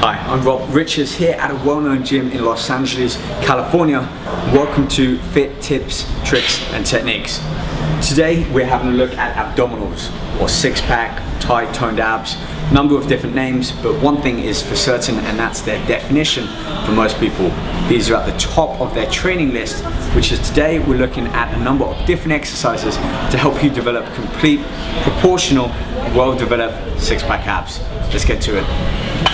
Hi, I'm Rob Richards here at a well-known gym in Los Angeles, California. Welcome to Fit Tips, Tricks and Techniques. Today we're having a look at abdominals, or six-pack, tight toned abs. Number of different names, but one thing is for certain, and that's their definition for most people. These are at the top of their training list, which is today we're looking at a number of different exercises to help you develop complete, proportional, well-developed six-pack abs. Let's get to it.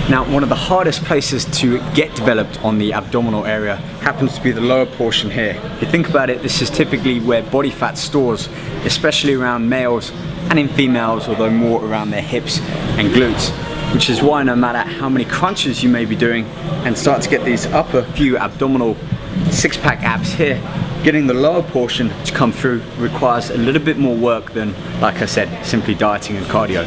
Now, one of the hardest places to get developed on the abdominal area happens to be the lower portion here. If you think about it, this is typically where body fat stores, especially around males and in females, although more around their hips and glutes. Which is why no matter how many crunches you may be doing and start to get these upper few abdominal six-pack abs here, getting the lower portion to come through requires a little bit more work than, like I said, simply dieting and cardio.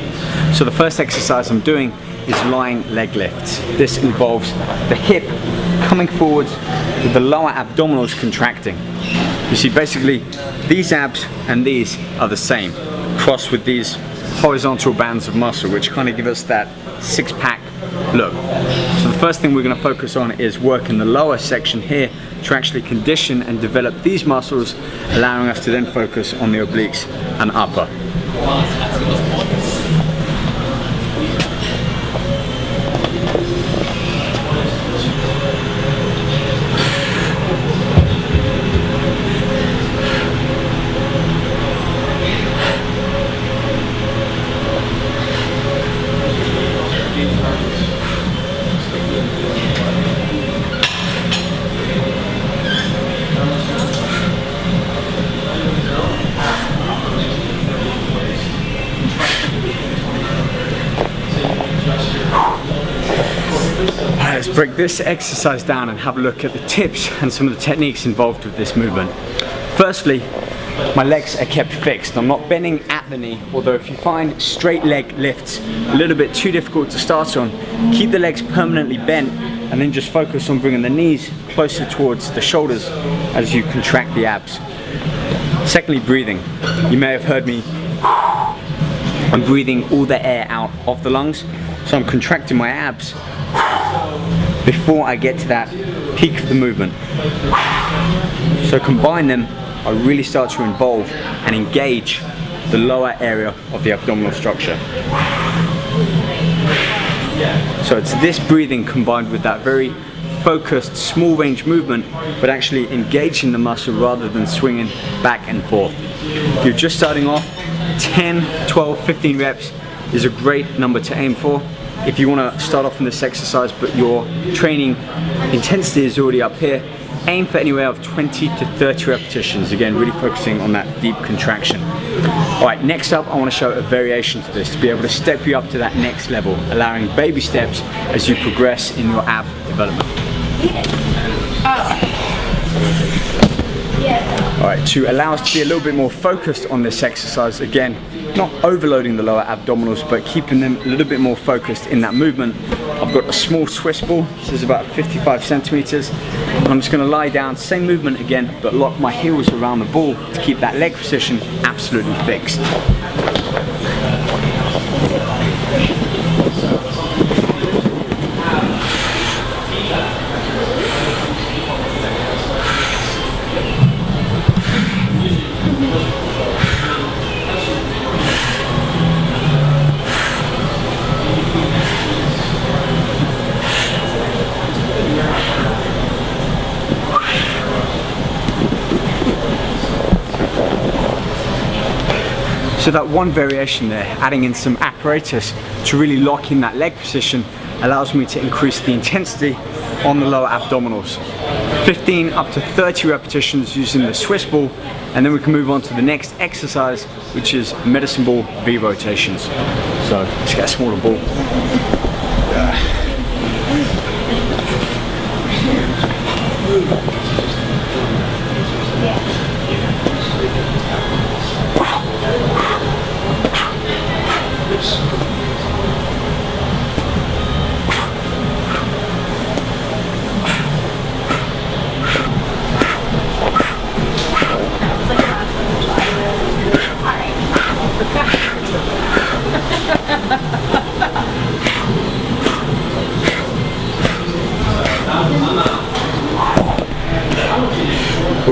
So the first exercise I'm doing is lying leg lifts. This involves the hip coming forwards with the lower abdominals contracting. You see, basically these abs and these are the same, crossed with these horizontal bands of muscle, which kind of give us that six-pack look. So the first thing we're going to focus on is working the lower section here to actually condition and develop these muscles, allowing us to then focus on the obliques and upper. Let's break this exercise down and have a look at the tips and some of the techniques involved with this movement. Firstly, my legs are kept fixed. I'm not bending at the knee, although if you find straight leg lifts a little bit too difficult to start on, keep the legs permanently bent and then just focus on bringing the knees closer towards the shoulders as you contract the abs. Secondly, breathing. You may have heard me. I'm breathing all the air out of the lungs, so I'm contracting my abs before I get to that peak of the movement. So combine them, I really start to involve and engage the lower area of the abdominal structure. So it's this breathing combined with that very focused small range movement, but actually engaging the muscle rather than swinging back and forth. If you're just starting off, 10, 12, 15 reps is a great number to aim for. If you want to start off in this exercise but your training intensity is already up here, aim for anywhere of 20 to 30 repetitions, again really focusing on that deep contraction. Alright, next up I want to show a variation to this to be able to step you up to that next level, allowing baby steps as you progress in your ab development. Alright, to allow us to be a little bit more focused on this exercise, again, not overloading the lower abdominals, but keeping them a little bit more focused in that movement. I've got a small Swiss ball, this is about 55 centimeters, and I'm just going to lie down, same movement again, but lock my heels around the ball to keep that leg position absolutely fixed. So that one variation there, adding in some apparatus to really lock in that leg position, allows me to increase the intensity on the lower abdominals. 15 up to 30 repetitions using the Swiss ball, and then we can move on to the next exercise, which is medicine ball V rotations. So let's get a smaller ball.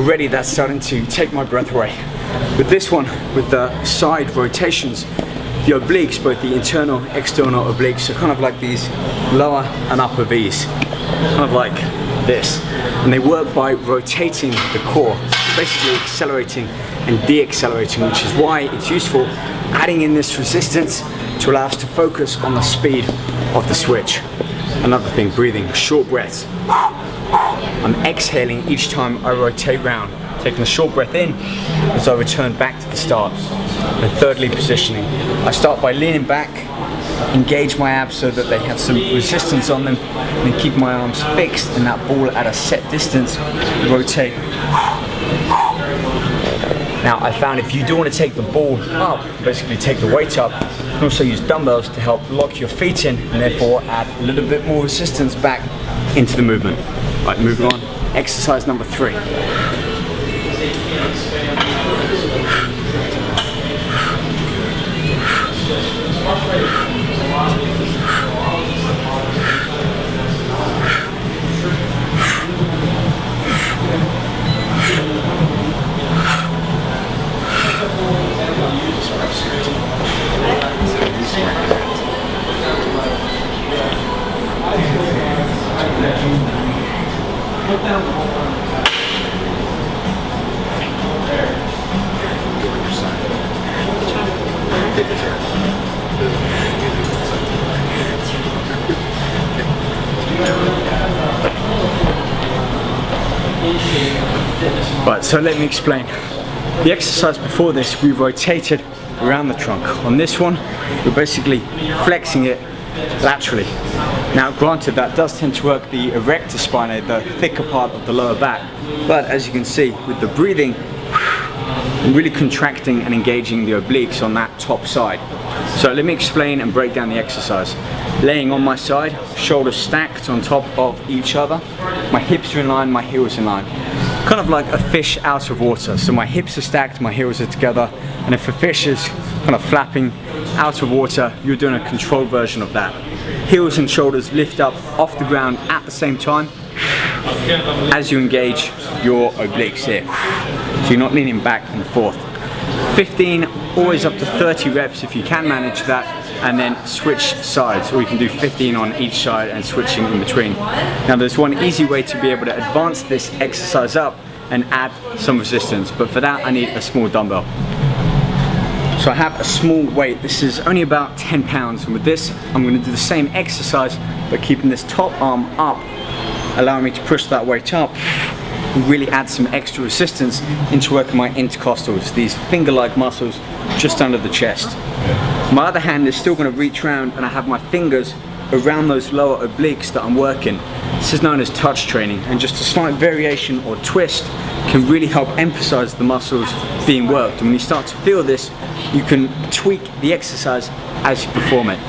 already that's starting to take my breath away. With this one, with the side rotations, the obliques, both the internal, external obliques, are kind of like these lower and upper V's, kind of like this. And they work by rotating the core, basically accelerating and de-accelerating, which is why it's useful adding in this resistance to allow us to focus on the speed of the switch. Another thing, breathing, short breaths. I'm exhaling each time I rotate round, taking a short breath in as I return back to the start. And thirdly, positioning. I start by leaning back, engage my abs so that they have some resistance on them, and then keep my arms fixed in that ball at a set distance, rotate. Now I found if you do want to take the ball up, basically take the weight up, you can also use dumbbells to help lock your feet in and therefore add a little bit more resistance back into the movement. Right, moving on. Exercise number 3. Right, so let me explain. The exercise before this, we rotated around the trunk. On this one, we're basically flexing it laterally. Now granted, that does tend to work the erector spinae, the thicker part of the lower back, but as you can see with the breathing, I'm really contracting and engaging the obliques on that top side. So let me explain and break down the exercise. Laying on my side, shoulders stacked on top of each other, my hips are in line, my heels in line. Kind of like a fish out of water. So my hips are stacked, my heels are together, and if a fish is kind of flapping out of water, you're doing a controlled version of that. Heels and shoulders lift up off the ground at the same time as you engage your obliques here. So you're not leaning back and forth. 15, always up to 30 reps if you can manage that, and then switch sides, or you can do 15 on each side and switching in between. Now there's one easy way to be able to advance this exercise up and add some resistance, but for that I need a small dumbbell. So I have a small weight, this is only about 10 pounds, and with this I'm going to do the same exercise but keeping this top arm up, allowing me to push that weight up and really add some extra resistance into working my intercostals, these finger-like muscles just under the chest. My other hand is still going to reach around and I have my fingers around those lower obliques that I'm working. This is known as touch training, and just a slight variation or twist can really help emphasize the muscles being worked. And when you start to feel this, you can tweak the exercise as you perform it.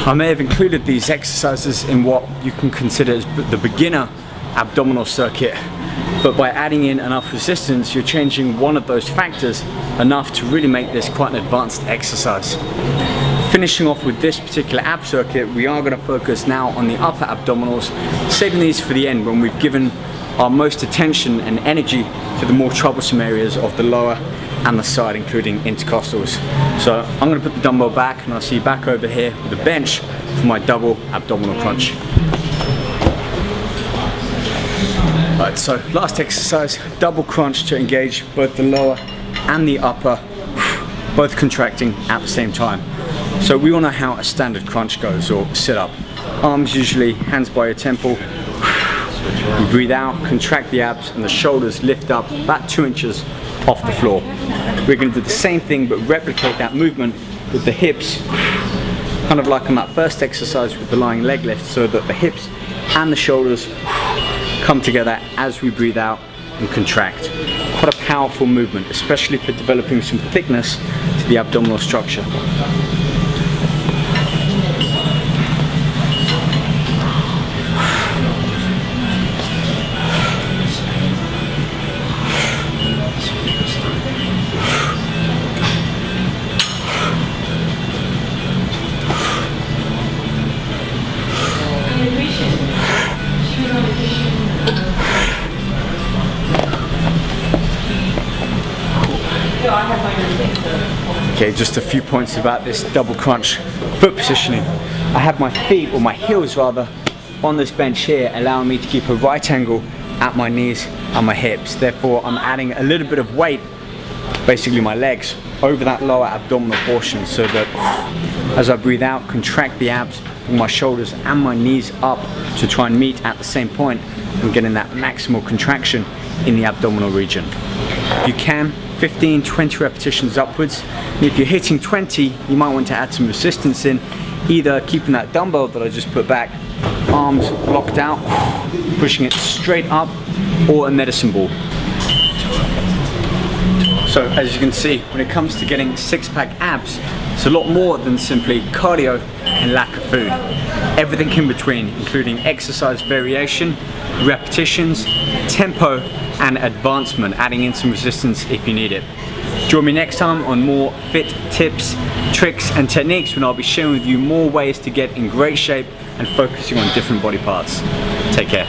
I may have included these exercises in what you can consider as the beginner abdominal circuit, but by adding in enough resistance, you're changing one of those factors enough to really make this quite an advanced exercise. Finishing off with this particular ab circuit, we are going to focus now on the upper abdominals, saving these for the end when we've given our most attention and energy to the more troublesome areas of the lower and the side, including intercostals. So I'm going to put the dumbbell back and I'll see you back over here with the bench for my double abdominal crunch. Right, so last exercise, double crunch to engage both the lower and the upper, both contracting at the same time. So we all know how a standard crunch goes, or sit up. Arms usually, hands by your temple. You breathe out, contract the abs, and the shoulders lift up about 2 inches off the floor. We're going to do the same thing but replicate that movement with the hips, kind of like on that first exercise with the lying leg lift, so that the hips and the shoulders come together as we breathe out and contract. Quite a powerful movement, especially for developing some thickness to the abdominal structure. Okay, just a few points about this double crunch foot positioning. I have my feet, or my heels rather, on this bench here, allowing me to keep a right angle at my knees and my hips. Therefore, I'm adding a little bit of weight, basically my legs, over that lower abdominal portion, so that as I breathe out, contract the abs, bring my shoulders and my knees up to try and meet at the same point and getting that maximal contraction in the abdominal region. If you can, 15-20 repetitions upwards. And if you're hitting 20, you might want to add some resistance in, either keeping that dumbbell that I just put back, arms locked out, pushing it straight up, or a medicine ball. So as you can see, when it comes to getting six-pack abs, it's a lot more than simply cardio and lack of food. Everything in between, including exercise variation, repetitions, tempo, and advancement, adding in some resistance if you need it. Join me next time on more fit tips, tricks, and techniques, when I'll be sharing with you more ways to get in great shape and focusing on different body parts. Take care.